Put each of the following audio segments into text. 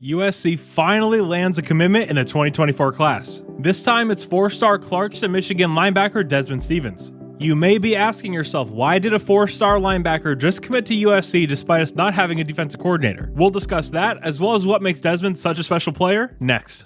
USC finally lands a commitment in the 2024 class. This time it's 4-star Clarkston, Michigan linebacker Desman Stevens. You may be asking yourself, why did a 4-star linebacker just commit to USC despite us not having a defensive coordinator? We'll discuss that, as well as what makes Desmond such a special player, next.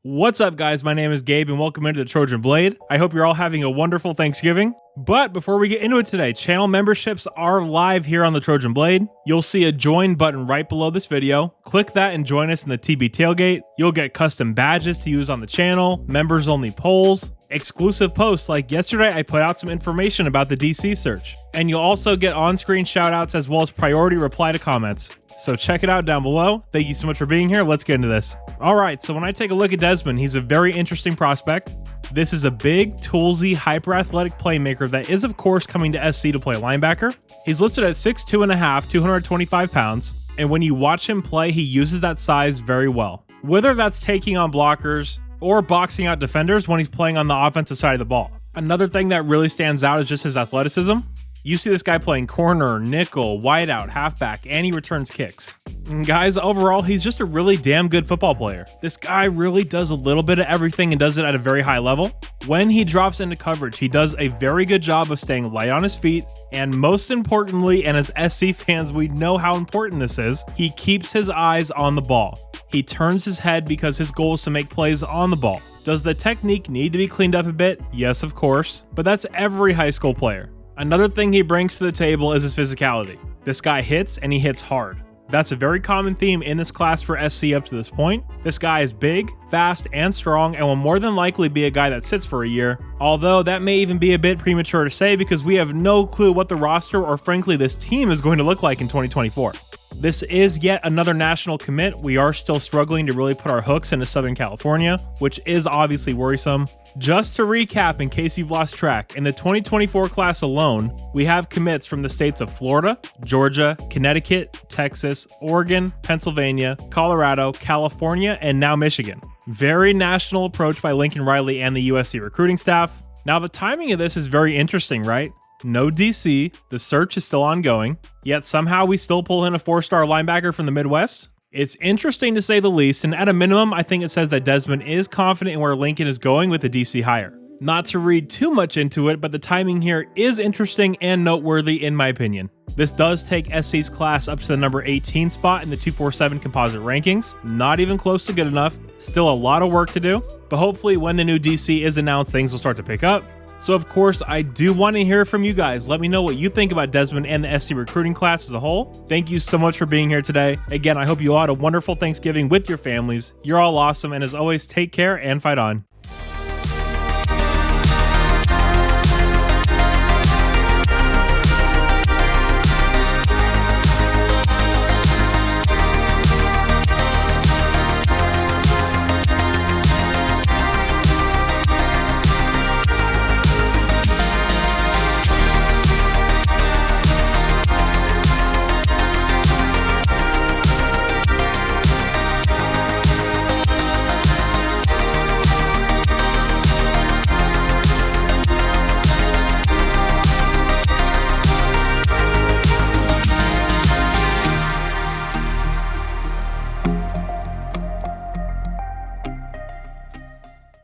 What's up, guys? My name is Gabe and welcome into the Trojan Blade. I hope you're all having a wonderful Thanksgiving. But before we get into it today, channel memberships are live here on the Trojan Blade. You'll see a join button right below this video. Click that and join us in the TB tailgate. You'll get custom badges to use on the channel, members only polls, exclusive posts like yesterday I put out some information about the DC search. And you'll also get on-screen shoutouts as well as priority reply to comments. So check it out down below. Thank you so much for being here. Let's get into this. All right, so when I take a look at Desmond, he's a very interesting prospect. This is a big, toolsy, hyper-athletic playmaker that is, of course, coming to SC to play linebacker. He's listed at 6'2.5", 225 pounds, and when you watch him play, he uses that size very well. Whether that's taking on blockers or boxing out defenders when he's playing on the offensive side of the ball. Another thing that really stands out is just his athleticism. You see this guy playing corner, nickel, wideout, halfback, and he returns kicks. And guys, overall, he's just a really damn good football player. This guy really does a little bit of everything and does it at a very high level. When he drops into coverage, he does a very good job of staying light on his feet. And most importantly, and as SC fans, we know how important this is, he keeps his eyes on the ball. He turns his head because his goal is to make plays on the ball. Does the technique need to be cleaned up a bit? Yes, of course, but that's every high school player. Another thing he brings to the table is his physicality. This guy hits, and he hits hard. That's a very common theme in this class for SC up to this point. This guy is big, fast, and strong, and will more than likely be a guy that sits for a year, although that may even be a bit premature to say because we have no clue what the roster or frankly this team is going to look like in 2024. This is yet another national commit. We are still struggling to really put our hooks into Southern California, which is obviously worrisome. Just to recap, in case you've lost track, in the 2024 class alone, we have commits from the states of Florida, Georgia, Connecticut, Texas, Oregon, Pennsylvania, Colorado, California, and now Michigan. Very national approach by Lincoln Riley and the USC recruiting staff. Now, the timing of this is very interesting, right? No DC, the search is still ongoing, yet somehow we still pull in a 4-star linebacker from the Midwest. It's interesting to say the least, and at a minimum, I think it says that Desmond is confident in where Lincoln is going with the DC hire. Not to read too much into it, but the timing here is interesting and noteworthy in my opinion. This does take SC's class up to the number 18 spot in the 247 composite rankings. Not even close to good enough. Still a lot of work to do, but hopefully when the new DC is announced, things will start to pick up. So of course, I do want to hear from you guys. Let me know what you think about Desmond and the SC recruiting class as a whole. Thank you so much for being here today. Again, I hope you all had a wonderful Thanksgiving with your families. You're all awesome, and as always, take care and fight on.